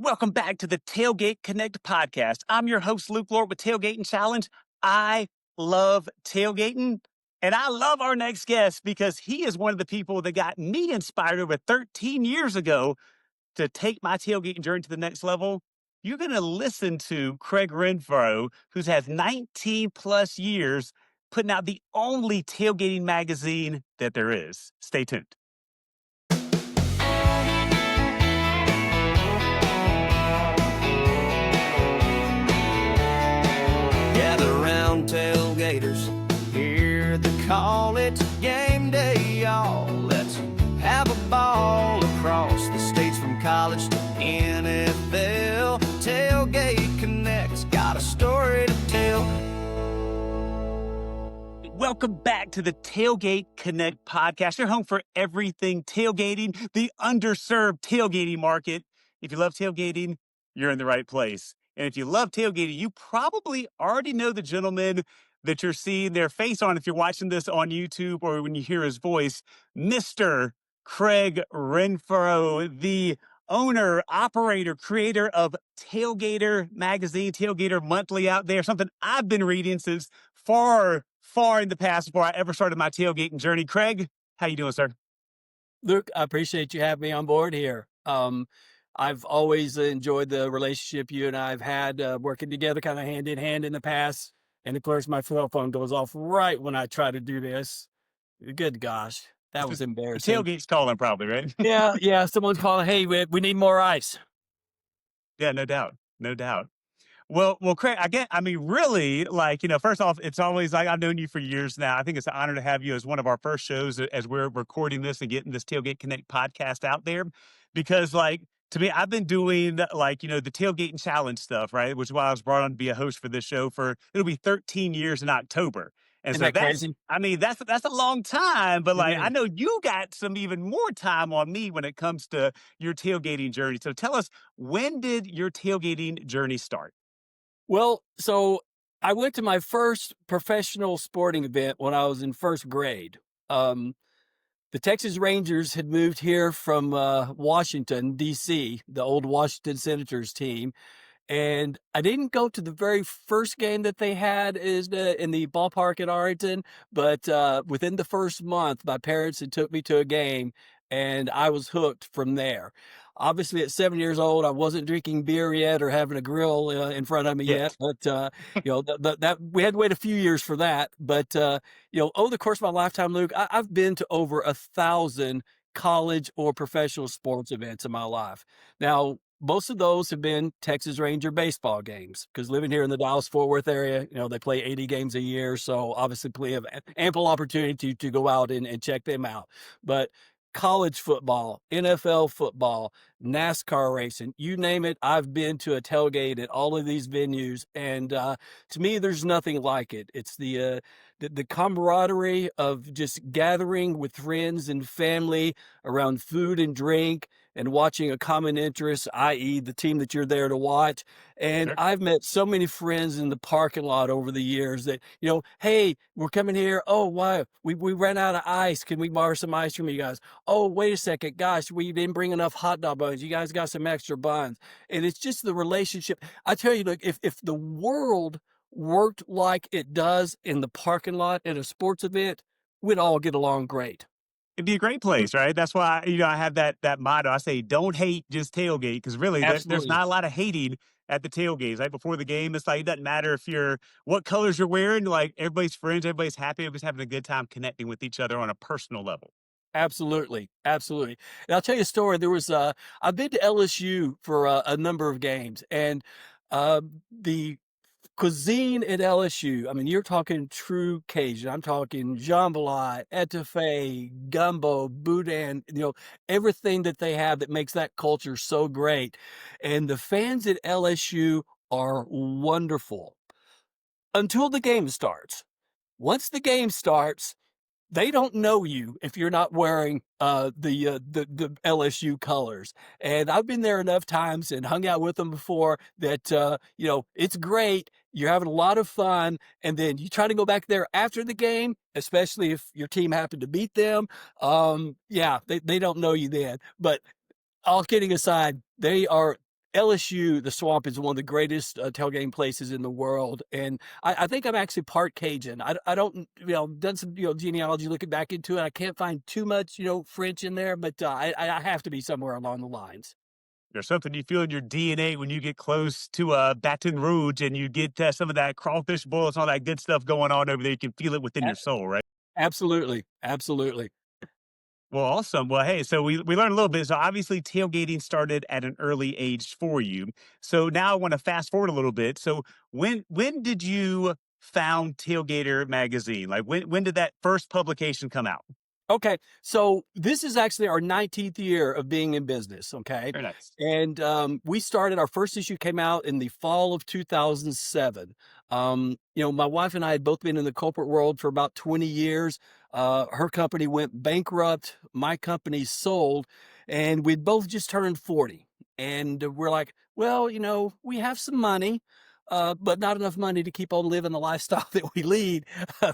Welcome back to the Tailgate Connect podcast. I'm your host, Luke Lord with Tailgating Challenge. I love tailgating, and I love our next guest because he is one of the people that got me inspired over 13 years ago to take my tailgating journey to the next level. You're going to listen to Craig Renfro, who has 19 plus years putting out the only tailgating magazine that there is. Stay tuned. Gather round tailgaters, hear the call, it's game day, y'all. Let's have a ball across the states from college to NFL. Tailgate Connect's got a story to tell. Welcome back to the Tailgate Connect podcast. Your home for everything tailgating, the underserved tailgating market. If you love tailgating, you're in the right place. And if you love tailgating, you probably already know the gentleman that you're seeing their face on if you're watching this on YouTube or when you hear his voice, Mr. Craig Renfro, the owner, operator, creator of Tailgater magazine, Tailgater Monthly out there, something I've been reading since far in the past before I ever started my tailgating journey. Craig, how you doing, sir? Luke, I appreciate you having me on board here. I've always enjoyed the relationship you and I have had working together kind of hand in hand in the past. And of course, my cell phone goes off right when I try to do this. Good gosh, that was The embarrassing. tailgate's calling probably, right? Yeah. Someone's calling, hey, we need more ice. Yeah, no doubt. No doubt. Well, Craig, really, first off, it's always like I've known you for years now. I think it's an honor to have you as one of our first shows as we're recording this and getting this Tailgate Connect podcast out there. Because, to me, I've been doing, the Tailgating Challenge stuff, right? Which is why I was brought on to be a host for this show it'll be 13 years in October. And Isn't so that crazy? that's a long time, but It is. I know you got some even more time on me when it comes to your tailgating journey. So tell us, when did your tailgating journey start? Well, so I went to my first professional sporting event when I was in first grade. The Texas Rangers had moved here from Washington, D.C., the old Washington Senators team. And I didn't go to the very first game that they had in the ballpark in Arlington, but within the first month, my parents had took me to a game, and I was hooked from there. Obviously, at 7 years old, I wasn't drinking beer yet or having a grill in front of me yet, but that we had to wait a few years for that. But over the course of my lifetime, Luke, I've been to over 1,000 college or professional sports events in my life. Now, most of those have been Texas Ranger baseball games because living here in the Dallas-Fort Worth area, they play 80 games a year. So obviously we have ample opportunity to go out and check them out. But college football, NFL football, NASCAR racing, you name it, I've been to a tailgate at all of these venues. And to me, there's nothing like it. It's the camaraderie of just gathering with friends and family around food and drink and watching a common interest, i.e. the team that you're there to watch. And Sure. I've met so many friends in the parking lot over the years that, hey, we're coming here. Oh, why? We ran out of ice. Can we borrow some ice from you guys? Oh, wait a second. Gosh, we didn't bring enough hot dog buns. You guys got some extra buns. And it's just the relationship. I tell you, look, if the world worked like it does in the parking lot at a sports event, we'd all get along great. It'd be a great place, right? That's why, I have that motto. I say, don't hate, just tailgate. Because really, there's Absolutely. not a lot of hating at the tailgates. Right before the game, it's like, it doesn't matter what colors you're wearing. Like, everybody's friends, everybody's happy, everybody's having a good time connecting with each other on a personal level. Absolutely. And I'll tell you a story. There was, I've been to LSU for a number of games, and the cuisine at LSU, I mean, you're talking true Cajun. I'm talking jambalaya, etouffee, gumbo, boudin, everything that they have that makes that culture so great. And the fans at LSU are wonderful until the game starts. Once the game starts, they don't know you if you're not wearing the LSU colors. And I've been there enough times and hung out with them before that, it's great. You're having a lot of fun. And then you try to go back there after the game, especially if your team happened to beat them. They don't know you then. But all kidding aside, they are LSU, the Swamp, is one of the greatest tailgating places in the world, and I think I'm actually part Cajun. I don't, done some genealogy looking back into it. I can't find too much French in there, but I have to be somewhere along the lines. There's something you feel in your DNA when you get close to Baton Rouge and you get some of that crawfish boils and all that good stuff going on over there. You can feel it within A- your soul, right? Absolutely, absolutely. Well, awesome. Well, hey, so we learned a little bit. So obviously tailgating started at an early age for you. So now I want to fast forward a little bit. So when did you found Tailgater magazine? Like when did that first publication come out? Okay, so this is actually our 19th year of being in business, okay? Very nice. And we started, our first issue came out in the fall of 2007. My wife and I had both been in the corporate world for about 20 years. Her company went bankrupt, my company sold, and we'd both just turned 40. And we're like, well, we have some money. But not enough money to keep on living the lifestyle that we lead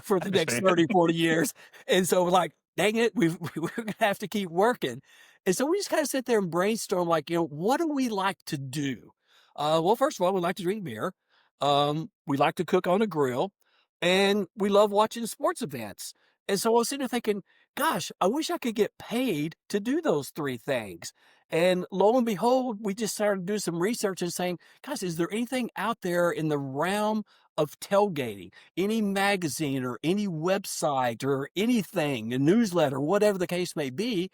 for I the next understand. 30, 40 years. And so we're like, dang it, we're going to have to keep working. And so we just kind of sit there and brainstorm, like, what do we like to do? Well, first of all, we like to drink beer. We like to cook on a grill, and we love watching sports events. And so I was sitting there thinking, gosh, I wish I could get paid to do those three things. And lo and behold, we just started to do some research and saying, guys, is there anything out there in the realm of tailgating, any magazine or any website or anything, a newsletter, whatever the case may be?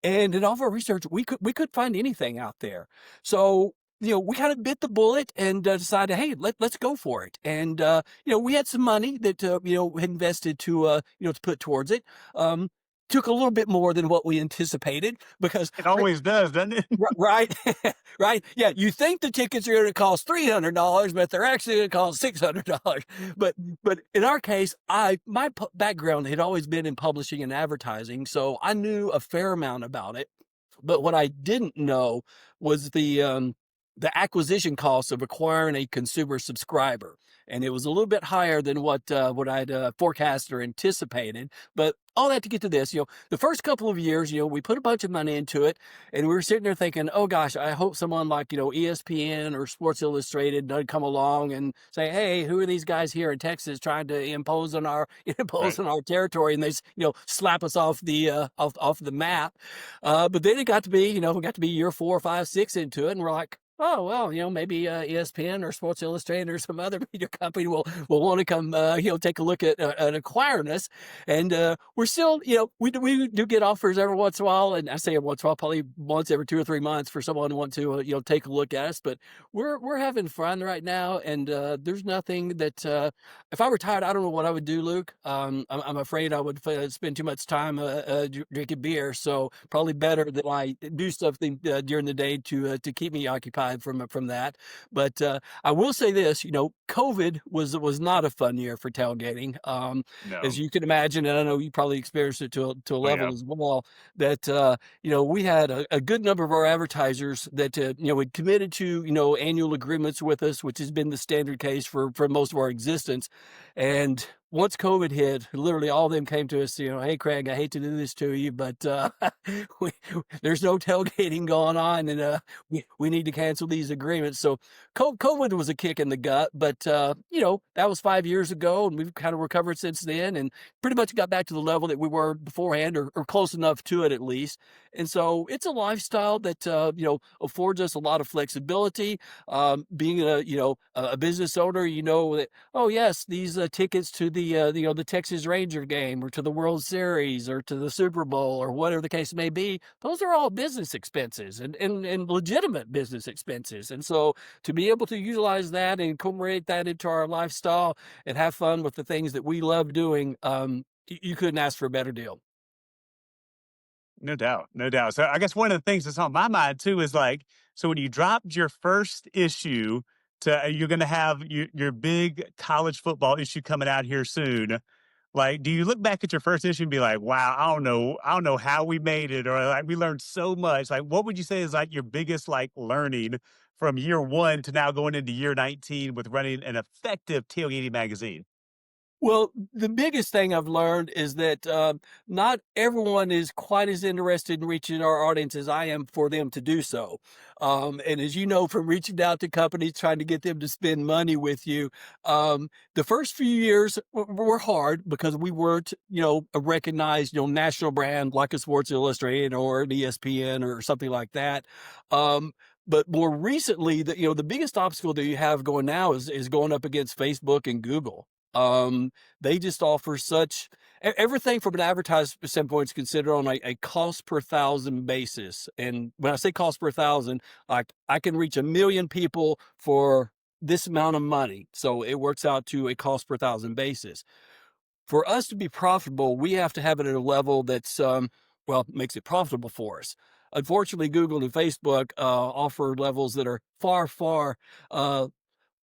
And in all of our research, we could find anything out there. So we kind of bit the bullet and decided, hey, let's go for it. And we had some money that had invested to put towards it. Took a little bit more than what we anticipated because It always does, doesn't it? right, right. Yeah, you think the tickets are going to cost $300, but they're actually going to cost $600. But in our case, my background had always been in publishing and advertising, so I knew a fair amount about it. But what I didn't know was the acquisition cost of acquiring a consumer subscriber, and it was a little bit higher than what I'd forecast or anticipated. But all that to get to this, the first couple of years, we put a bunch of money into it, and we were sitting there thinking, oh gosh, I hope someone like ESPN or Sports Illustrated doesn't come along and say, hey, who are these guys here in Texas trying to impose on our Right. territory, and they slap us off the off the map. But then it got to be, we got to be year 4, 5, 6 into it, and we're like, oh, well, maybe ESPN or Sports Illustrated or some other media company will want to come, take a look at acquiring us. And we're still, we do get offers every once in a while. And I say every once in a while, probably once every 2 or 3 months for someone to want to, take a look at us. But we're having fun right now. And there's nothing that, if I retired, I don't know what I would do, Luke. I'm afraid I would spend too much time drinking beer. So probably better that I do something during the day to keep me occupied from that. But I will say this, COVID was not a fun year for tailgating. As No. you can imagine, and I know you probably experienced it to a Oh yeah. level as well, that we had a good number of our advertisers that had committed to annual agreements with us, which has been the standard case for most of our existence. And once COVID hit, literally all of them came to us, hey, Craig, I hate to do this to you, but we, there's no tailgating going on, and we need to cancel these agreements. So COVID was a kick in the gut, but that was 5 years ago, and we've kind of recovered since then, and pretty much got back to the level that we were beforehand, or close enough to it at least. And so it's a lifestyle that affords us a lot of flexibility. Being a business owner, that, oh yes, these tickets to the Texas Ranger game, or to the World Series, or to the Super Bowl, or whatever the case may be, those are all business expenses, and legitimate business expenses. And so to be able to utilize that and incorporate that into our lifestyle and have fun with the things that we love doing, you couldn't ask for a better deal. No doubt, no doubt. So I guess one of the things that's on my mind too is like, so when you dropped your first issue you're going to have your big college football issue coming out here soon. Like, do you look back at your first issue and be like, wow, I don't know how we made it, or like we learned so much. Like, what would you say is like your biggest like learning from year 1 to now going into year 19 with running an effective tailgating magazine? Well, the biggest thing I've learned is that not everyone is quite as interested in reaching our audience as I am for them to do so. And as you know, from reaching out to companies trying to get them to spend money with you, the first few years were hard because we weren't, a recognized, national brand like a Sports Illustrated or an ESPN or something like that. But more recently, the biggest obstacle that you have going now is going up against Facebook and Google. They just offer such everything from an advertising standpoint is considered on a cost per thousand basis. And when I say cost per thousand, like I can reach 1 million people for this amount of money. So it works out to a cost per thousand basis. For us to be profitable, we have to have it at a level that's, makes it profitable for us. Unfortunately, Google and Facebook offer levels that are far, far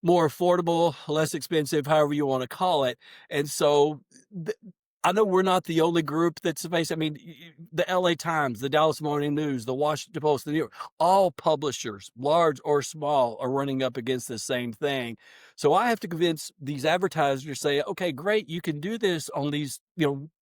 more affordable, less expensive, however you want to call it. And so th- I know we're not the only group that's facing. I mean, the LA Times, the Dallas Morning News, the Washington Post, the New York, all publishers, large or small, are running up against the same thing. So I have to convince these advertisers to say, okay, great, you can do this on these,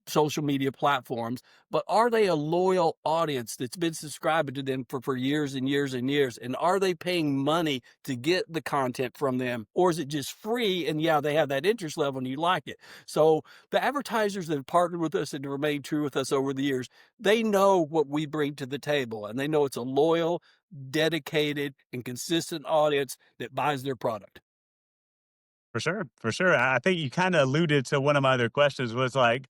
social media platforms, but are they a loyal audience that's been subscribing to them for years and years and years? And are they paying money to get the content from them? Or is it just free? And yeah, they have that interest level and you like it. So the advertisers that have partnered with us and remained true with us over the years, they know what we bring to the table and they know it's a loyal, dedicated, and consistent audience that buys their product. For sure, for sure. I think you kind of alluded to one of my other questions was like,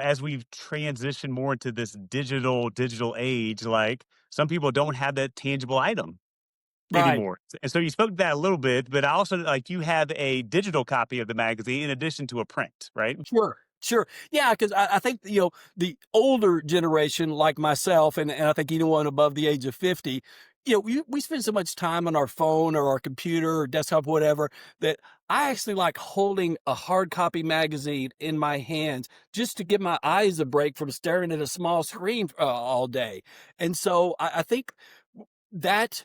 as we've transitioned more into this digital age, like some people don't have that tangible item Right. anymore. And so you spoke to that a little bit, but I also like you have a digital copy of the magazine in addition to a print, right? Sure, sure. Yeah, because I think, the older generation like myself, and I think anyone above the age of 50, we spend so much time on our phone or our computer or desktop, whatever, that I actually like holding a hard copy magazine in my hands just to give my eyes a break from staring at a small screen all day. And so I think that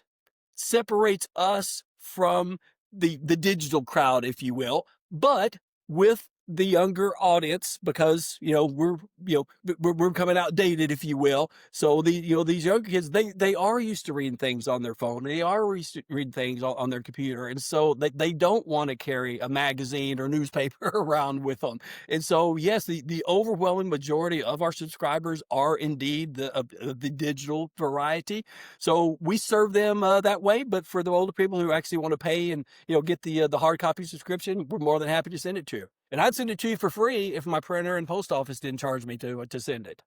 separates us from the digital crowd, if you will, but with the younger audience because we're coming outdated, if you will. So these younger kids, they are used to reading things on their phone, they are used to reading things on their computer, and so they don't want to carry a magazine or newspaper around with them. And so yes, the overwhelming majority of our subscribers are indeed the digital variety. So we serve them that way. But for the older people who actually want to pay and get the hard copy subscription, we're more than happy to send it to you. And I'd send it to you for free if my printer and post office didn't charge me to send it.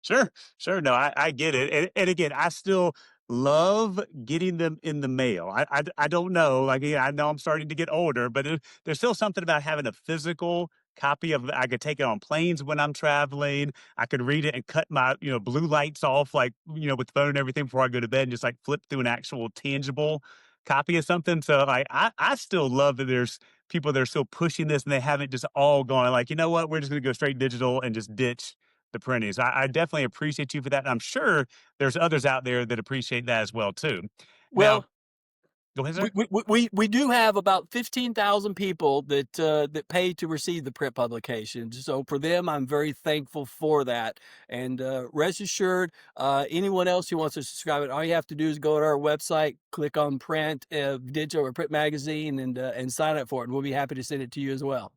Sure, sure. No, I get it. And again, I still love getting them in the mail. I don't know. Like, yeah, I know I'm starting to get older, but there's still something about having a physical copy of I could take it on planes when I'm traveling. I could read it and cut my, blue lights off, like, with the phone and everything before I go to bed and just like flip through an actual tangible copy of something. So like I still love that there's people that are still pushing this and they haven't just all gone like, you know what, we're just gonna go straight digital and just ditch the printing. So I definitely appreciate you for that. And I'm sure there's others out there that appreciate that as well too. Now, Well, go ahead, we sir. we do have about 15,000 people that pay to receive the print publications. So for them, I'm very thankful for that. And rest assured, anyone else who wants to subscribe, all you have to do is go to our website, click on print, digital or print magazine, and sign up for it. And we'll be happy to send it to you as well.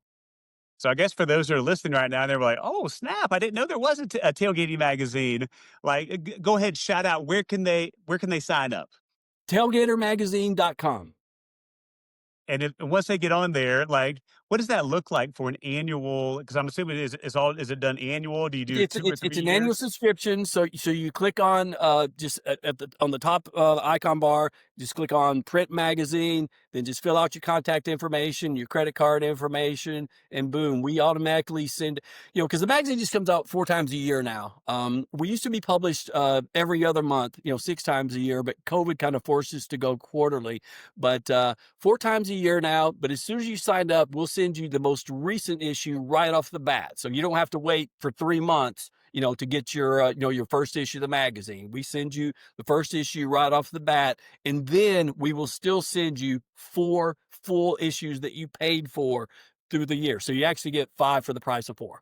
So I guess for those who are listening right now, they're like, "Oh snap! I didn't know there was a tailgating magazine." Like, go ahead, shout out. Where can they sign up? Tailgatermagazine.com. And once they get on there, like, what does that look like for an annual? Because I'm assuming is it done annual? Do you do It's 2 or 3 an annual years? subscription. So you click on just at the on the top icon bar, just click on print magazine, then just fill out your contact information, your credit card information, and boom, we automatically send. Because the magazine just comes out 4 times a year now. We used to be published every other month, 6 times a year, but COVID kind of forced us to go quarterly. But 4 times a year now. But as soon as you signed up, we'll send you the most recent issue right off the bat, so you don't have to wait for 3 months, to get your first issue of the magazine. We send you the first issue right off the bat, and then we will still send you 4 full issues that you paid for through the year. So you actually get 5 for the price of 4.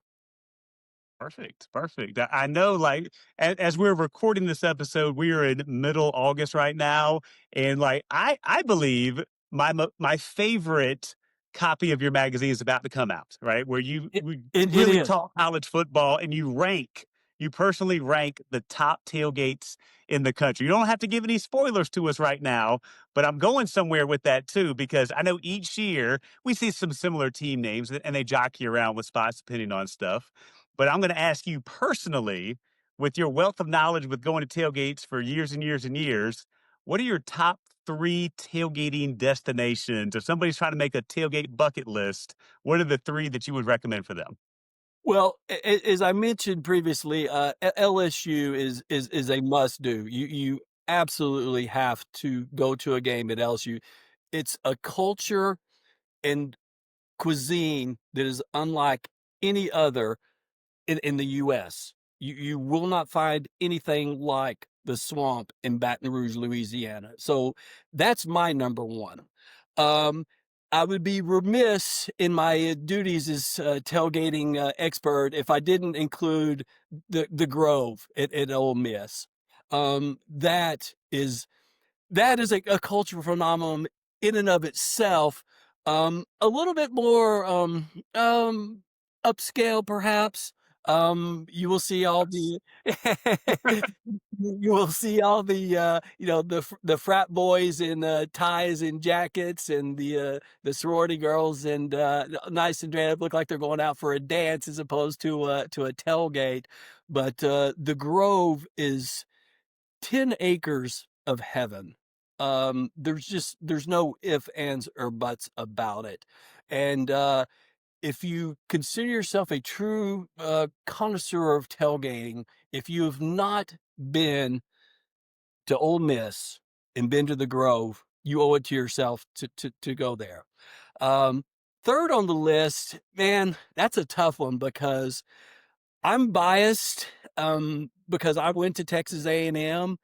Perfect, perfect. I know, like, as we're recording this episode, we are in middle August right now, and like, I believe my favorite copy of your magazine is about to come out. Right, where you It we it really is. talk college football, and you personally rank the top tailgates in the country. You don't have to give any spoilers to us right now, but I'm going somewhere with that too because I know each year we see some similar team names and they jockey around with spots depending on stuff. But I'm going to ask you personally, with your wealth of knowledge with going to tailgates for years and years and years, what are your top 3 tailgating destinations? If somebody's trying to make a tailgate bucket list, what are the 3 that you would recommend for them? Well, as I mentioned previously, LSU is a must do. You absolutely have to go to a game at LSU. It's a culture and cuisine that is unlike any other in the US. You will not find anything like the swamp in Baton Rouge, Louisiana. So that's my number one. Um, I would be remiss in my duties as tailgating expert if I didn't include the Grove at Ole Miss. That is a cultural phenomenon in and of itself. A little bit more upscale, perhaps. You will see all the you will see all the the frat boys in ties and jackets, and the sorority girls and nice and dressed, look like they're going out for a dance as opposed to a tailgate. But the Grove is 10 acres of heaven. There's no ifs, ands, or buts about it. And if you consider yourself a true connoisseur of tailgating, if you have not been to Ole Miss and been to the Grove, you owe it to yourself to go there. Um, Third on the list, man, that's a tough one because I'm biased because I went to Texas A&M,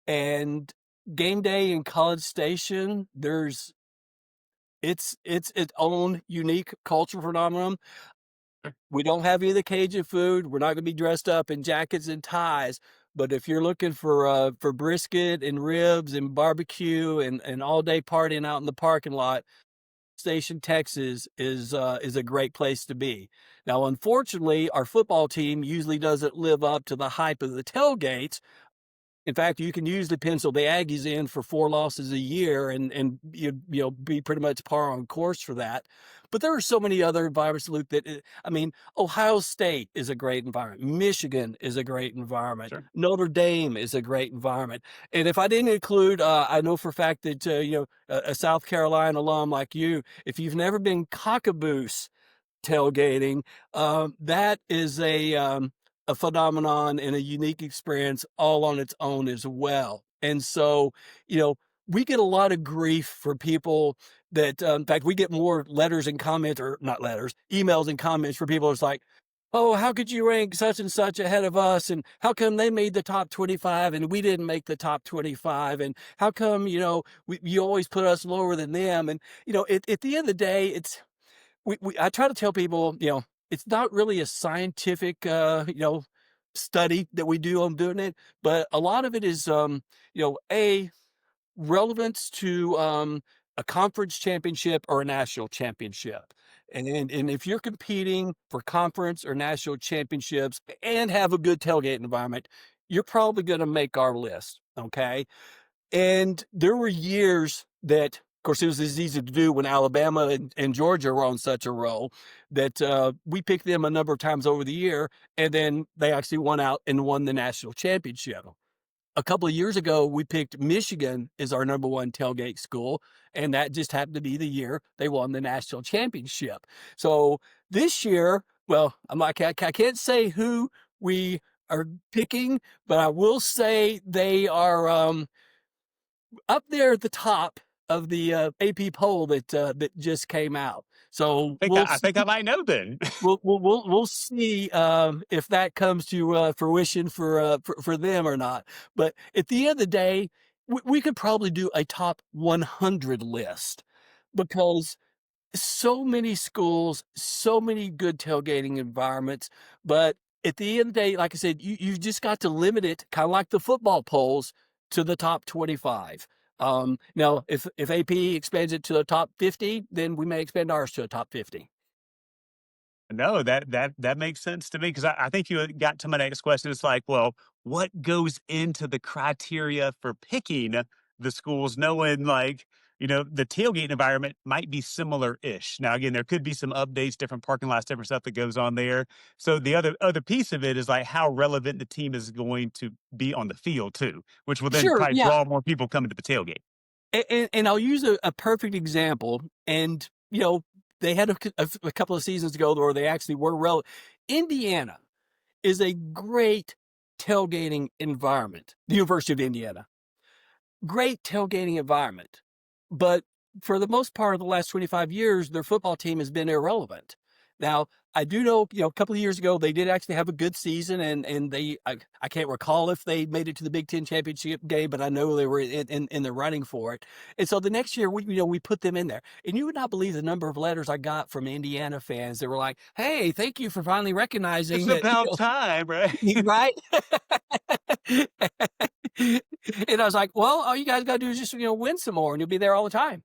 and game day in College Station, it's its own unique cultural phenomenon. We don't have any of the Cajun food. We're not gonna be dressed up in jackets and ties. But if you're looking for brisket and ribs and barbecue and all day partying out in the parking lot, Station, Texas is a great place to be. Now, unfortunately, our football team usually doesn't live up to the hype of the tailgates. In fact, you can usually pencil the Aggies in for 4 losses a year and you know be pretty much par on course for that. But there are so many other environments, Luke, that I mean, Ohio State is a great environment. Michigan is a great environment. Sure. Notre Dame is a great environment. And if I didn't include, I know for a fact that a South Carolina alum like you, if you've never been cockaboose tailgating, that is a phenomenon and a unique experience all on its own as well. And so, you know, we get a lot of grief for people that, in fact, we get more letters and comments, or not letters, emails and comments for people. It's like, oh, how could you rank such and such ahead of us? And how come they made the top 25 and we didn't make the top 25? And how come, you always put us lower than them? And, at the end of the day, I try to tell people, it's not really a scientific, study that we do on doing it, but a lot of it is, a relevance to a conference championship or a national championship. And if you're competing for conference or national championships and have a good tailgate environment, you're probably going to make our list. Okay. And there were years that, of course, it was as easy to do when Alabama and Georgia were on such a roll that we picked them a number of times over the year, and then they actually won out and won the national championship. A couple of years ago, we picked Michigan as our number one tailgate school, and that just happened to be the year they won the national championship. So this year, well, I can't say who we are picking, but I will say they are up there at the top of the AP poll that just came out. So I think I might know then. we'll see if that comes to fruition for them or not. But at the end of the day, we could probably do a top 100 list because So many schools, so many good tailgating environments, but at the end of the day, like I said, you just got to limit it, kind of like the football polls, to the top 25. Now, if AP expands it to the top 50, then we may expand ours to a top 50. No, that makes sense to me because I think you got to my next question. It's like, well, what goes into the criteria for picking the schools, knowing like, the tailgate environment might be similar-ish. Now, again, there could be some updates, different parking lots, different stuff that goes on there. So the other piece of it is like how relevant the team is going to be on the field too, which will then Sure, probably yeah. draw more people coming to the tailgate. And I'll use a perfect example. And, they had a couple of seasons ago where they actually were relevant. Indiana is a great tailgating environment. The University of Indiana. Great tailgating environment. But for the most part of the last 25 years, their football team has been irrelevant. Now, I do know, a couple of years ago, they did actually have a good season, and I can't recall if they made it to the Big Ten championship game, but I know they were in the running for it. And so the next year, we put them in there. And you would not believe the number of letters I got from Indiana fans that were like, "Hey, thank you for finally It's recognizing that," about time, right? right? And I was like, "Well, all you guys got to do is just, win some more, and you'll be there all the time."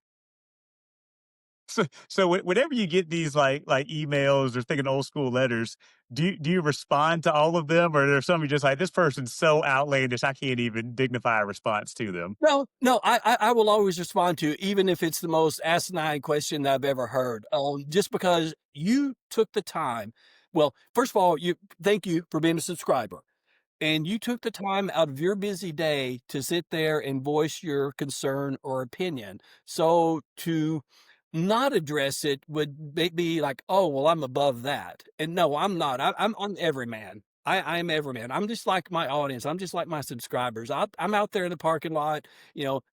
So whenever you get these like emails or thinking old school letters, do you respond to all of them, or there's some you just like this person's so outlandish I can't even dignify a response to them? No, I will always respond to, even if it's the most asinine question that I've ever heard. Just because you took the time. Well, first of all, thank you for being a subscriber. And you took the time out of your busy day to sit there and voice your concern or opinion. So to not address it would be like, "Oh, well, I'm above that." And no, I'm not. I'm every man. I'm every man. I'm just like my audience. I'm just like my subscribers. I'm out there in the parking lot,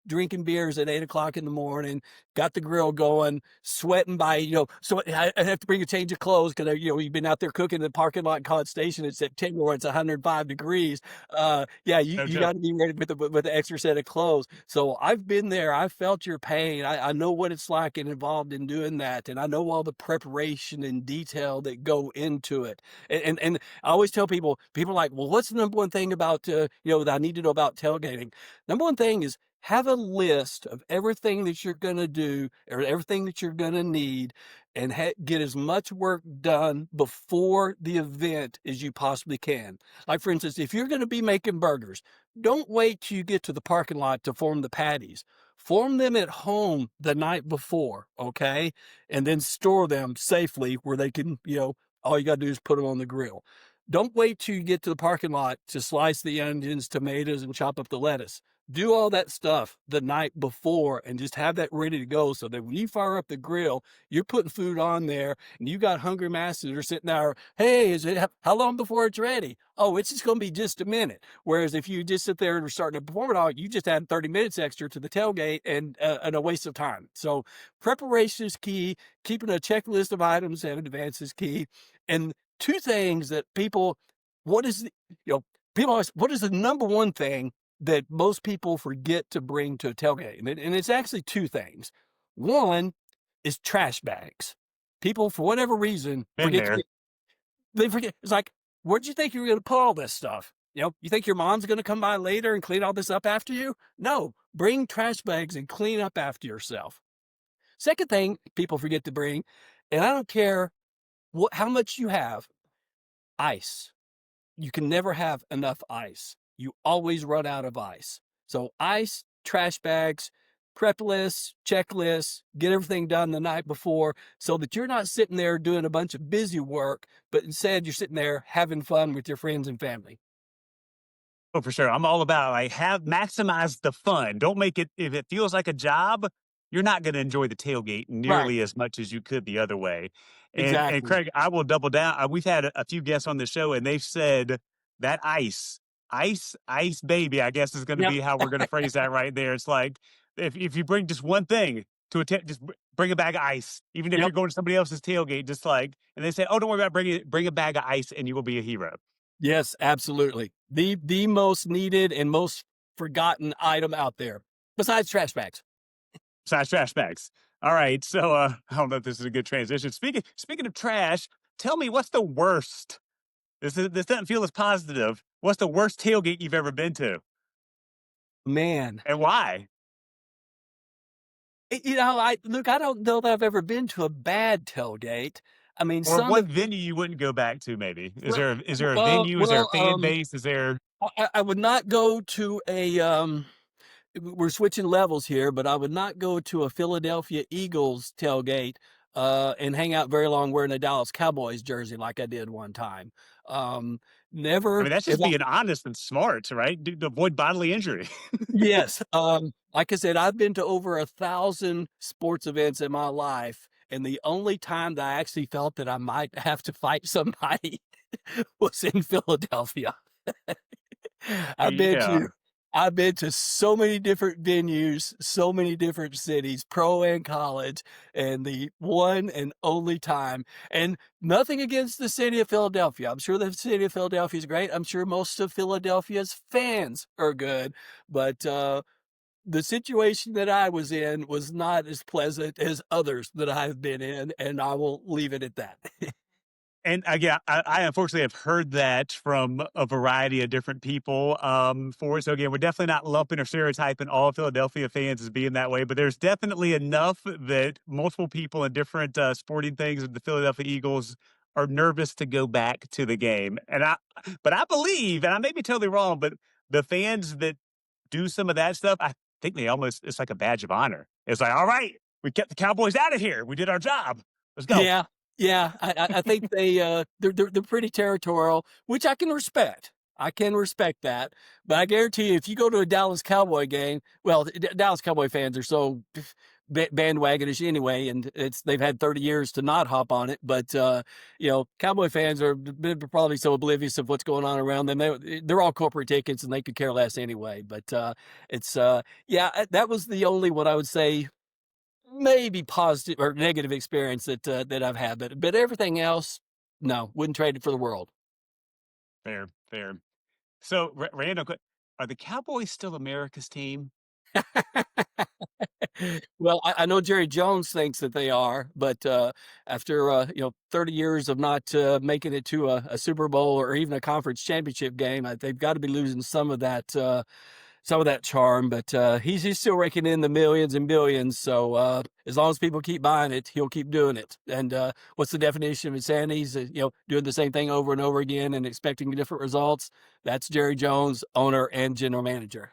drinking beers at 8 o'clock in the morning, got the grill going, sweating by, so I have to bring a change of clothes because, you've been out there cooking in the parking lot in College Station in September where it's 105 degrees. Yeah, No you joke. got to be ready with the extra set of clothes. So I've been there. I felt your pain. I know what it's like and involved in doing that. And I know all the preparation and detail that go into it. And I always tell people are like, "Well, what's the number one thing about, that I need to know about tailgating?" Number one thing is have a list of everything that you're going to do or everything that you're going to need, and get as much work done before the event as you possibly can. Like, for instance, if you're going to be making burgers, don't wait till you get to the parking lot to form the patties. Form them at home the night before, okay? And then store them safely where they can, all you got to do is put them on the grill. Don't wait till you get to the parking lot to slice the onions, tomatoes, and chop up the lettuce. Do all that stuff the night before and just have that ready to go so that when you fire up the grill, you're putting food on there and you got hungry masses that are sitting there. "Hey, how long before it's ready?" "Oh, it's just going to be just a minute." Whereas if you just sit there and are starting to perform it all, you just add 30 minutes extra to the tailgate and a waste of time. So preparation is key. Keeping a checklist of items in advance is key. And two things that what is the, people always, what is the number one thing that most people forget to bring to a tailgate? And it's actually two things. One is trash bags. People, for whatever reason, Been there. they forget. It's like, where'd you think you were going to put all this stuff? You think your mom's going to come by later and clean all this up after you? No, bring trash bags and clean up after yourself. Second thing people forget to bring, and I don't care how much you have, ice. You can never have enough ice. You always run out of ice. So ice, trash bags, prep lists, checklists, get everything done the night before so that you're not sitting there doing a bunch of busy work, but instead you're sitting there having fun with your friends and family. Oh, for sure. I'm all about like have maximize the fun. Don't make it if it feels like a job, you're not going to enjoy the tailgate Right. nearly as much as you could the other way. And Exactly. Craig, I will double down. We've had a few guests on the show, and they've said that ice baby, I guess is going to Yep. be how we're going to phrase that right there. It's like if you bring just one thing to attempt, just bring a bag of ice, even if you're Yep. going to somebody else's tailgate, just like, and they say, oh, don't worry about bring a bag of ice, and you will be a hero. Yes, absolutely. The most needed and most forgotten item out there, besides trash bags. Slash trash bags. All right. So I don't know if this is a good transition. Speaking of trash, tell me what's the worst? This doesn't feel as positive. What's the worst tailgate you've ever been to, Man, and why? I look, I don't know that I've ever been to a bad tailgate. I mean, Or some what have venue you wouldn't go back to? Maybe well, is there a venue? Is there a well, fan base? Is there? I would not go to a we're switching levels here, but I would not go to a Philadelphia Eagles tailgate and hang out very long wearing a Dallas Cowboys jersey like I did one time. Um, I never, mean, that's if just being honest and smart, right? To avoid bodily injury. yes. Like I said, I've been to over 1,000 sports events in my life, and the only time that I actually felt that I might have to fight somebody was in Philadelphia. I've been Yeah. to I've been to so many different venues, so many different cities, pro and college, and the one and only time, and nothing against the city of Philadelphia. I'm sure the city of Philadelphia is great. I'm sure most of Philadelphia's fans are good, but the situation that I was in was not as pleasant as others that I've been in, and I will leave it at that. And again, I unfortunately have heard that from a variety of different people. So again, we're definitely not lumping or stereotyping all Philadelphia fans as being that way, but there's definitely enough that multiple people in different sporting things of the Philadelphia Eagles are nervous to go back to the game. But I believe, and I may be totally wrong, but the fans that do some of that stuff, I think it's like a badge of honor. It's like, all right, we kept the Cowboys out of here. We did our job. Let's go. Yeah, yeah, I think they're pretty territorial, which I can respect. I can respect that, but I guarantee you, if you go to a Dallas Cowboy game, well, Dallas Cowboy fans are so bandwagonish anyway, and they've had 30 years to not hop on it. But Cowboy fans are probably so oblivious of what's going on around them. They're all corporate tickets, and they could care less anyway. But yeah, that was the only one I would say maybe positive or negative experience that I've had, but everything else, no, wouldn't trade it for the world. Fair, fair. So, random, are the Cowboys still America's team? Well, I know Jerry Jones thinks that they are, but after 30 years of not making it to a Super Bowl or even a conference championship game, they've got to be losing some of that charm. But he's still raking in the millions and billions. So as long as people keep buying it, he'll keep doing it. And what's the definition of insanity? Is doing the same thing over and over again and expecting different results. That's Jerry Jones, owner and general manager.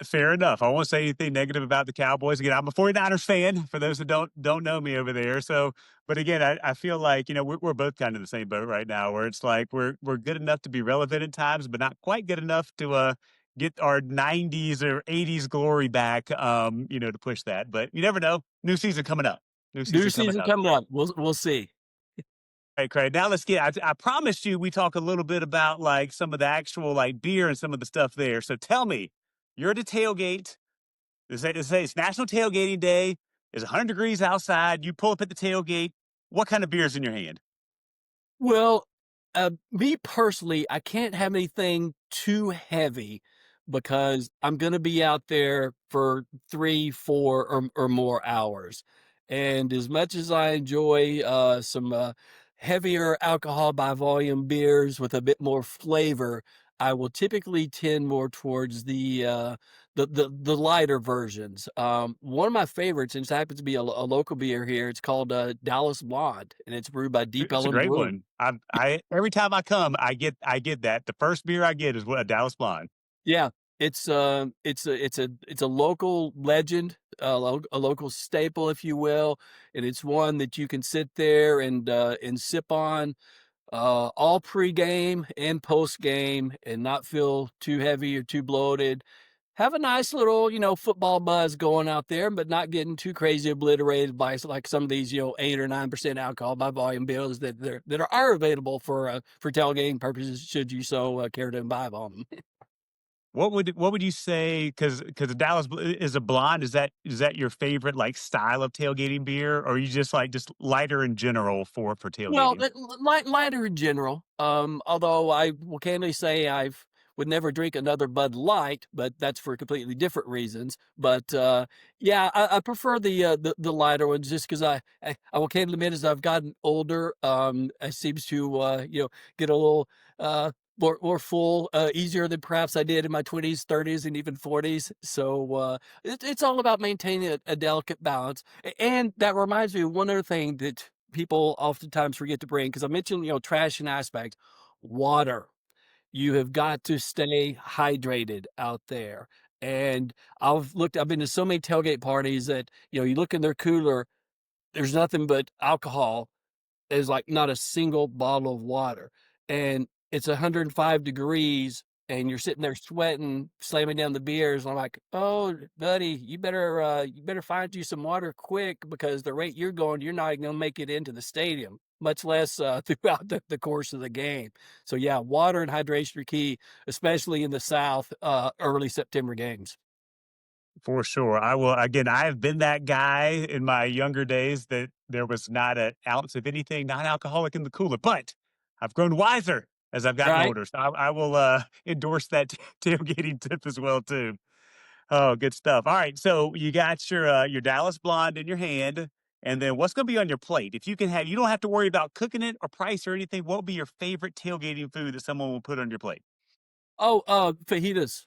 Fair enough. I won't say anything negative about the Cowboys. Again, I'm a 49ers fan for those that don't know me over there. So, but again, I feel like, we're both kind of in the same boat right now where it's like we're good enough to be relevant at times, but not quite good enough to get our 90s or 80s glory back, to push that. But you never know. New season coming up. New New season coming season up. coming up. We'll see. Hey, Craig. Now let's I promised you we talk a little bit about like some of the actual like beer and some of the stuff there. So tell me, you're at a tailgate. They say it's National Tailgating Day. It's 100 degrees outside. You pull up at the tailgate. What kind of beer's in your hand? Well, me personally, I can't have anything too heavy because I'm going to be out there for 3, 4, or more hours. And as much as I enjoy some heavier alcohol by volume beers with a bit more flavor, I will typically tend more towards the lighter versions. One of my favorites, and it happens to be a local beer here. It's called Dallas Blonde, and it's brewed by Deep It's a Ellum great Brewing. one. I every time I come, I get that. The first beer I get is a Dallas Blonde. Yeah, it's a local legend, a local staple, if you will, and it's one that you can sit there and sip on all pregame and postgame and not feel too heavy or too bloated. Have a nice little, football buzz going out there, but not getting too crazy obliterated by like some of these, 8 or 9% alcohol by volume beers that are available for tailgating purposes, should you so care to imbibe on them. What would you say? Because is a blonde. Is that your favorite like style of tailgating beer, or are you just like just lighter in general for Well, tailgating? lighter in general. Although I will candidly say would never drink another Bud Light, but that's for completely different reasons. But yeah, I prefer the lighter ones just because I will candidly admit as I've gotten older, I seems to get a little more full, easier than perhaps I did in my 20s, 30s, and even 40s. So it's all about maintaining a delicate balance. And that reminds me of one other thing that people oftentimes forget to bring, because I mentioned, trash and aspects, water. You have got to stay hydrated out there. And I've been to so many tailgate parties that, you look in their cooler, there's nothing but alcohol. There's like not a single bottle of water. And it's 105 degrees and you're sitting there sweating, slamming down the beers. And I'm like, oh, buddy, you better find you some water quick, because the rate you're going, you're not even gonna make it into the stadium, much less throughout the course of the game. So yeah, water and hydration are key, especially in the South, early September games. For sure. I will again, I have been that guy in my younger days that there was not an ounce of anything non-alcoholic in the cooler, but I've grown wiser as I've gotten Right? older. So I will endorse that tailgating tip as well too. Oh, good stuff. All right, so you got your Dallas Blonde in your hand, and then what's going to be on your plate? If you can have, you don't have to worry about cooking it or price or anything. What would be your favorite tailgating food that someone will put on your plate? Oh, fajitas.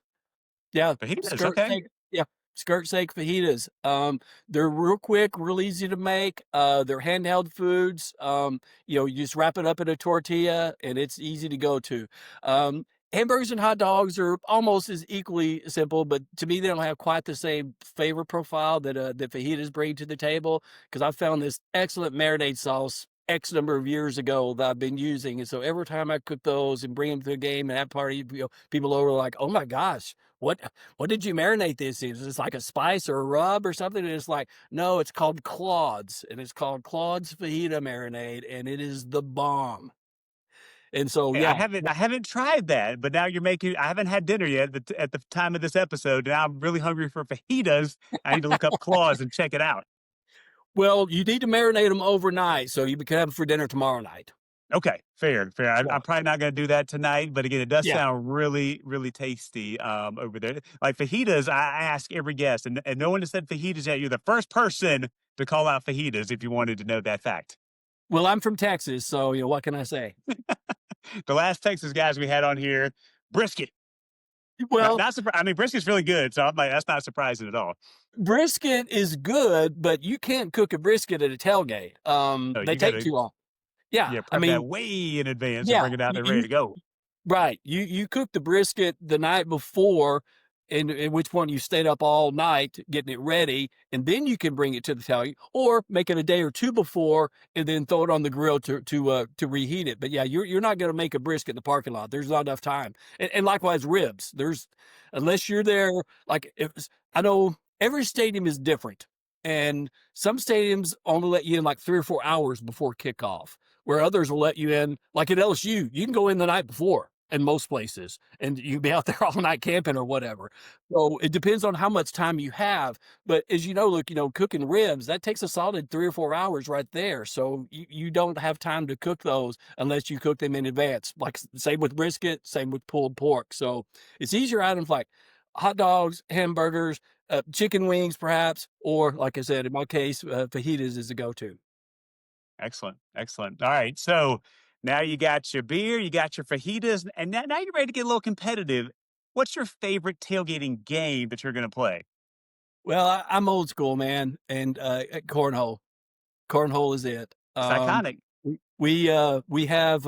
Yeah, Fajitas. skirt Okay. steak, yeah, skirt steak fajitas. They're real quick, real easy to make. They're handheld foods. You just wrap it up in a tortilla and it's easy to go to. Um, Hamburgers and hot dogs are almost as equally simple, but to me, they don't have quite the same flavor profile that fajitas bring to the table, because I found this excellent marinade sauce X number of years ago that I've been using. And so every time I cook those and bring them to the game and have party, people over like, oh my gosh, what did you marinate this in? Is this like a spice or a rub or something? And it's like, no, it's called Claude's, and it's called Claude's fajita marinade, and it is the bomb. And so, Hey, I yeah, haven't tried that, but now you're making I haven't had dinner yet at the time of this episode. Now I'm really hungry for fajitas. I need to look up Claws and check it out. well, you need to marinate them overnight so you can have them for dinner tomorrow night. Okay, fair, fair. So, I'm probably not going to do that tonight, but again, it does yeah. sound really, really tasty over there. Like fajitas, I ask every guest, and no one has said fajitas yet. You're the first person to call out fajitas if you wanted to know that fact. Well, I'm from Texas, so what can I say? The last Texas guys we had on here, brisket. Well, Not surprised. I mean, brisket's really good, so I'm like, that's not surprising at all. brisket is good, but you can't cook a brisket at a tailgate. So They you got take to too long. Yeah, yeah I prep that mean, way in advance and yeah, bring it out you, there ready you to go. right. You cook the brisket the night before, in which one you stayed up all night getting it ready, and then you can bring it to the tailgate, or make it a day or two before, and then throw it on the grill to reheat it. But yeah, you're not going to make a brisket in the parking lot. There's not enough time. And likewise, ribs. Unless you're there, like I know every stadium is different, and some stadiums only let you in like 3 or 4 hours before kickoff, where others will let you in, like at LSU, you can go in the night before in most places, and you can be out there all night camping or whatever. So it depends on how much time you have. But as you know, look, cooking ribs, that takes a solid 3 or 4 hours right there. So you don't have time to cook those unless you cook them in advance. Like same with brisket, same with pulled pork. So it's easier items like hot dogs, hamburgers, chicken wings, perhaps, or like I said, in my case, fajitas is a go-to. Excellent, excellent. All right, so now you got your beer, you got your fajitas, and now you're ready to get a little competitive. What's your favorite tailgating game that you're going to play? Well, I'm old school, man, and cornhole. Cornhole is it. It's iconic. We have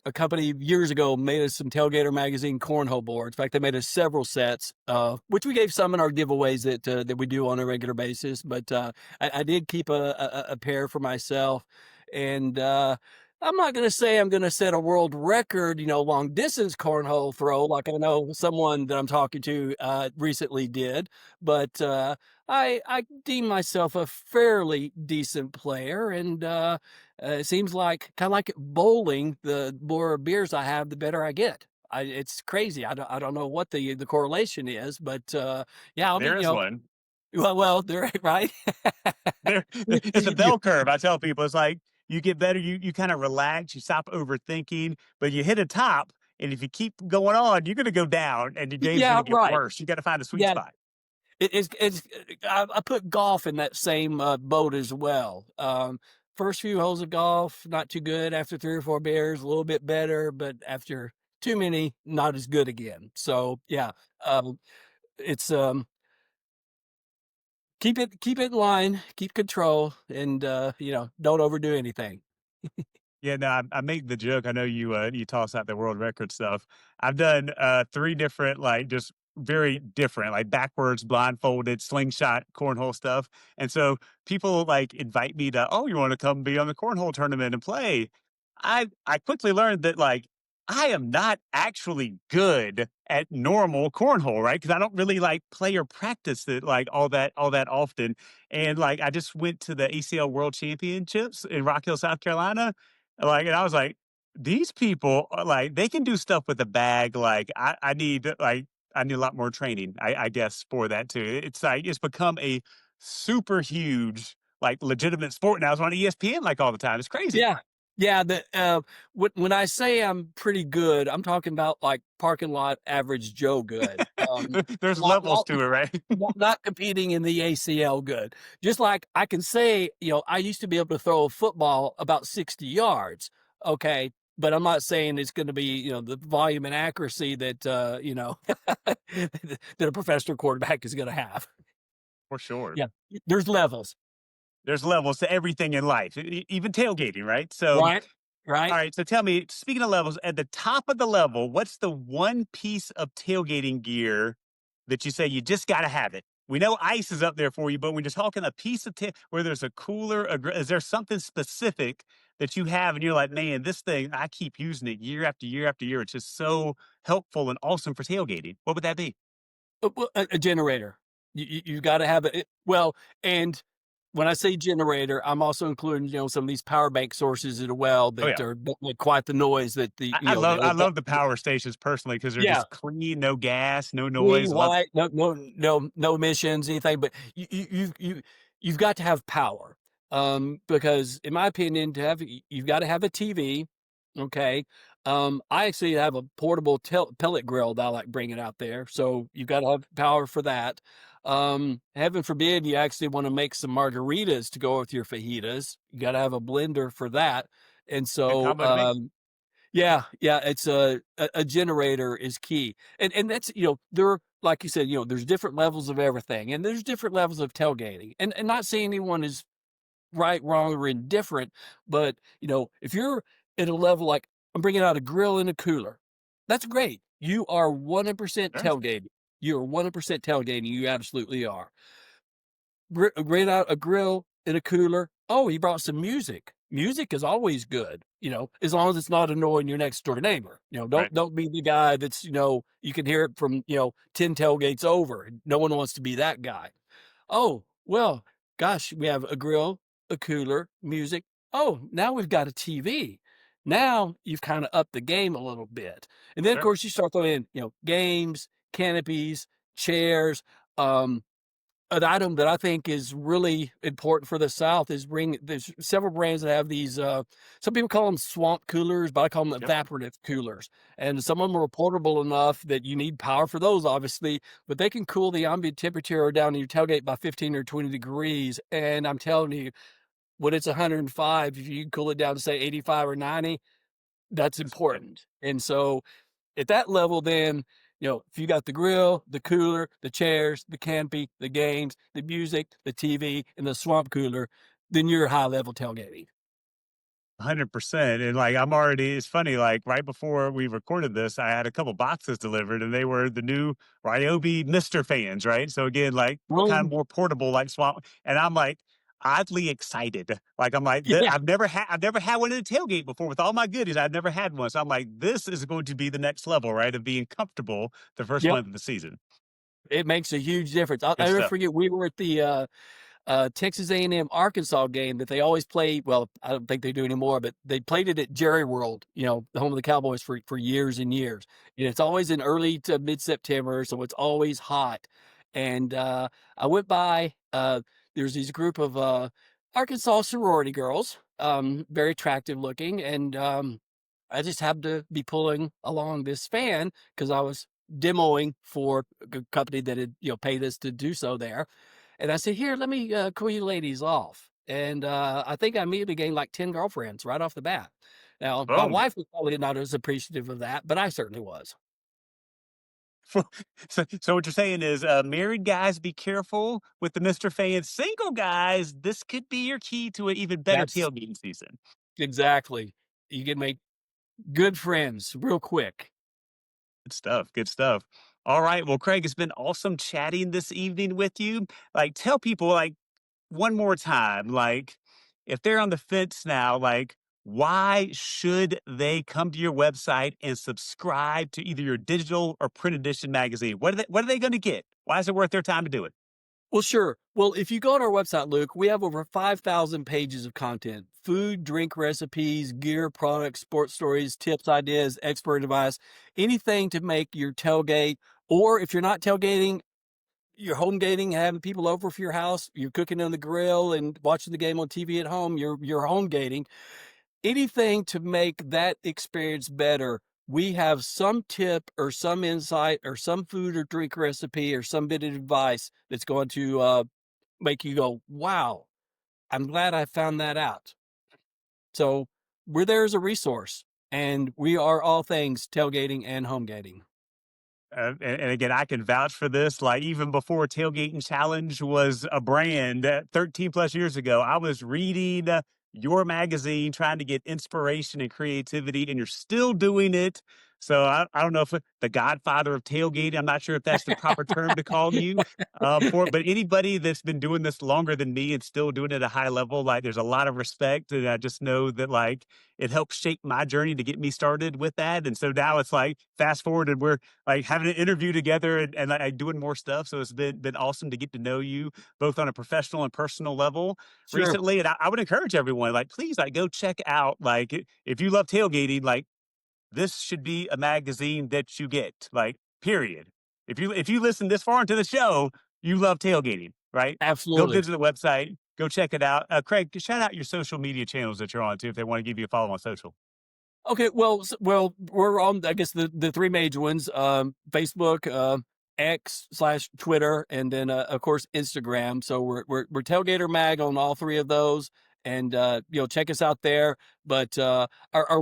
a company years ago made us some Tailgater magazine cornhole boards. In fact, they made us several sets, which we gave some in our giveaways that we do on a regular basis. But I did keep a pair for myself, and I'm not going to say I'm going to set a world record, long distance cornhole throw like I know someone that I'm talking to recently did, but I deem myself a fairly decent player, and it seems like kind of like bowling. The more beers I have, the better I get. It's crazy. I don't know what the correlation is, but yeah, I'll be There is one. well, they're right. There, it's a bell curve. I tell people it's like you get better, you kind of relax, you stop overthinking, but you hit a top And if you keep going on, you're going to go down and your game's going Yeah, to get right. worse. You got to find a sweet Yeah, spot. it's I put golf in that same boat as well. First few holes of golf, not too good. After 3 or 4 beers, a little bit better, but after too many, not as good again. So yeah, um, it's keep it in line, keep control, and don't overdo anything. Yeah, no, I made the joke. I know you toss out the world record stuff. I've done 3 different, like just very different, like backwards, blindfolded, slingshot, cornhole stuff. And so people like invite me to, oh, you want to come be on the cornhole tournament and play? I quickly learned that like I am not actually good at normal cornhole, right? Because I don't really like play or practice it like all that often. And like I just went to the ACL World Championships in Rock Hill, South Carolina, like, and I was like, these people are like, they can do stuff with a bag. Like, I need a lot more training, I guess, for that too. It's like, it's become a super huge, like, legitimate sport now. It's on ESPN like all the time. It's crazy. Yeah. Yeah, when I say I'm pretty good, I'm talking about, like, parking lot average Joe good, There's not levels to it, right? not competing in the ACL good. Just like I can say, I used to be able to throw a football about 60 yards, okay, but I'm not saying it's gonna be, the volume and accuracy that, that a professional quarterback is gonna have. For sure. Yeah, there's levels, There's levels to everything in life, even tailgating, right? So, right? all Right? right. So tell me, speaking of levels, at the top of the level, what's the one piece of tailgating gear that you say you just got to have it? We know ice is up there for you, but when you're talking a piece of where there's a cooler, is there something specific that you have and you're like, man, this thing, I keep using it year after year after year. It's just so helpful and awesome for tailgating. What would that be? Well, a generator. You've gotta have it well, and when I say generator, I'm also including, some of these power bank sources as well Oh that yeah. are don't make quite the noise that the I old love the power stations personally because they're yeah, just clean, no gas, no clean, noise. Love white, no emissions, anything, but you've got to have power, because in my opinion, you've gotta have a TV, okay? I actually have a portable pellet grill that I like bringing out there, so you've gotta have power for that. Heaven forbid you actually wanna make some margaritas to go with your fajitas, you gotta have a blender for that, and good so, combo to make. yeah, yeah, it's a generator is key, and that's there like you said, there's different levels of everything, and there's different levels of tailgating, and not saying anyone is right, wrong, or indifferent, but if you're at a level like I'm bringing out a grill and a cooler, that's great. You are 100% Sure. tailgating. You are 100% tailgating. You absolutely are. Bring out a grill and a cooler. Oh, he brought some music. Music is always good, as long as it's not annoying your next door neighbor. Right. Don't be the guy that's, you can hear it from, 10 tailgates over. No one wants to be that guy. Oh, well, gosh, we have a grill, a cooler, music. Oh, now we've got a TV. Now you've kind of upped the game a little bit. And then, of Sure. course, you start throwing in, games, canopies, chairs. Um, an item that I think is really important for the South is there's several brands that have these, some people call them swamp coolers, but I call them Yep. evaporative coolers. And some of them are portable enough that you need power for those, obviously, but they can cool the ambient temperature down in your tailgate by 15 or 20 degrees. And I'm telling you, when it's 105, if you can cool it down to say 85 or 90, that's That's good. important. And so at that level, then, if you got the grill, the cooler, the chairs, the canopy, the games, the music, the TV, and the swamp cooler, then you're high level tailgating. 100%. And like, it's funny, like right before we recorded this, I had a couple boxes delivered and they were the new Ryobi Mister fans, right? So again, like kind of Well, more portable, like swamp. And I'm like oddly excited. Like, I'm like, yeah, I've never had one in a tailgate before with all my goodies. I've never had one. So I'm like, this is going to be the next level, right? Of being comfortable the first yep. month of the season. It makes a huge difference. I'll Good never stuff. forget, we were at the Texas A&M Arkansas game that they always play. Well, I don't think they do anymore, but they played it at Jerry World, the home of the Cowboys for years and years. And it's always in early to mid September, so it's always hot. And I went by. There's this group of Arkansas sorority girls, very attractive looking, and I just happened to be pulling along this fan because I was demoing for a company that had, paid us to do so there. And I said, here, let me cool you ladies off. And I think I immediately gained like 10 girlfriends right off the bat. Now, my Boom. wife was probably not as appreciative of that, but I certainly was. So what you're saying is, married guys, be careful with the Mr. Fan. Single guys, this could be your key to an even better That's tailgating season. exactly. You can make good friends real quick. Good stuff. Good stuff. All right. Well, Craig, it's been awesome chatting this evening with you. Like, tell people, like, one more time, like, if they're on the fence now, like, why should they come to your website and subscribe to either your digital or print edition magazine? What are they going to get? Why is it worth their time to do it? Well, sure. Well, if you go on our website, Luke, we have over 5,000 pages of content: food, drink recipes, gear, products, sports stories, tips, ideas, expert advice, anything to make your tailgate. Or if you're not tailgating, you're home gating, having people over for your house, you're cooking on the grill and watching the game on TV at home, you're home gating. Anything to make that experience better. We have some tip or some insight or some food or drink recipe or some bit of advice that's going to make you go, wow, I'm glad I found that out. So we're there as a resource, and we are all things tailgating and home gating. And again, I can vouch for this. Like, even before Tailgating Challenge was a brand, 13 plus years ago, I was reading your magazine, trying to get inspiration and creativity, and you're still doing it. So I don't know if the godfather of tailgating, I'm not sure if that's the proper term to call you for it, but anybody that's been doing this longer than me and still doing it at a high level, like, there's a lot of respect. And I just know that, like, it helped shape my journey to get me started with that. And so now it's like, fast forward, and we're like having an interview together and like doing more stuff. So it's been awesome to get to know you both on a professional and personal level Sure. recently. And I would encourage everyone, like, please, like, go check out, like, if you love tailgating, like, this should be a magazine that you get, like, period. If you listen this far into the show, you love tailgating, right? Go Absolutely. visit the website, go check it out. Craig, shout out your social media channels that you're on too, if they want to give you a follow on social. Okay, well, we're on, I guess, the three major ones: Facebook, X/Twitter, and then of course Instagram. So we're Tailgater Mag on all three of those, and check us out there. But our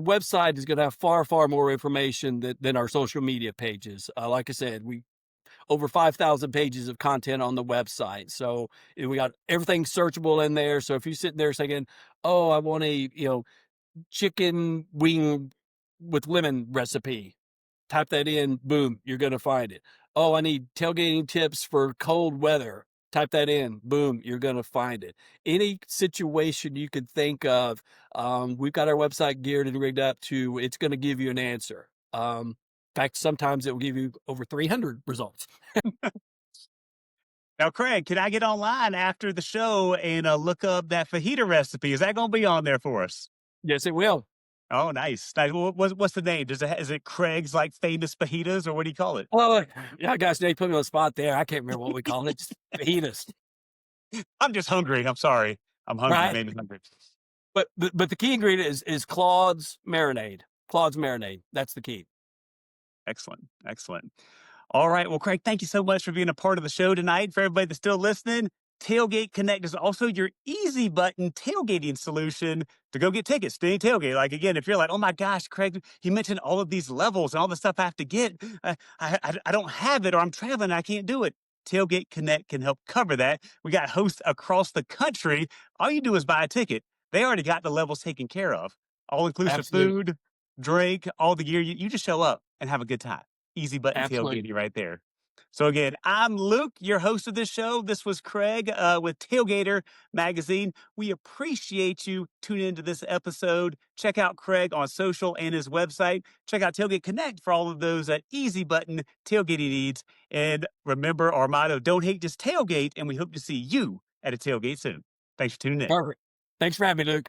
website is going to have far more information than our social media pages. Like I said, we over 5,000 pages of content on the website. So we got everything searchable in there. So if you're sitting there saying, "Oh, I want a chicken wing with lemon recipe," type that in, boom, you're going to find it. Oh, I need tailgating tips for cold weather. Type that in, boom, you're going to find it. Any situation you could think of, we've got our website geared and rigged up to, it's going to give you an answer. In fact, sometimes it will give you over 300 results. Now, Craig, can I get online after the show and look up that fajita recipe? Is that going to be on there for us? Yes, it will. Oh, nice. Nice. What's the name? Is it Craig's, like, famous fajitas, or what do you call it? Oh, yeah, gosh, they put me on the spot there. I can't remember what we call it. Just fajitas, I'm just hungry. I'm sorry. I'm hungry. right? Made me hungry. But the key ingredient is Claude's marinade. Claude's marinade. That's the key. Excellent. Excellent. All right. Well, Craig, thank you so much for being a part of the show tonight. For everybody that's still listening, Tailgate Connect is also your easy button tailgating solution to go get tickets to any tailgate. Like, again, if you're like, oh my gosh, Craig, he mentioned all of these levels and all the stuff I have to get. I don't have it, or I'm traveling, I can't do it. Tailgate Connect can help cover that. We got hosts across the country. All you do is buy a ticket. They already got the levels taken care of. All inclusive Absolutely. food, drink, all the gear. You just show up and have a good time. Easy button Absolutely. tailgating right there. So again, I'm Luke, your host of this show. This was Craig with Tailgater Magazine. We appreciate you tuning into this episode. Check out Craig on social and his website. Check out Tailgate Connect for all of those easy button tailgating needs. And remember our motto, don't hate, just tailgate. And we hope to see you at a tailgate soon. Thanks for tuning in. Perfect. Thanks for having me, Luke.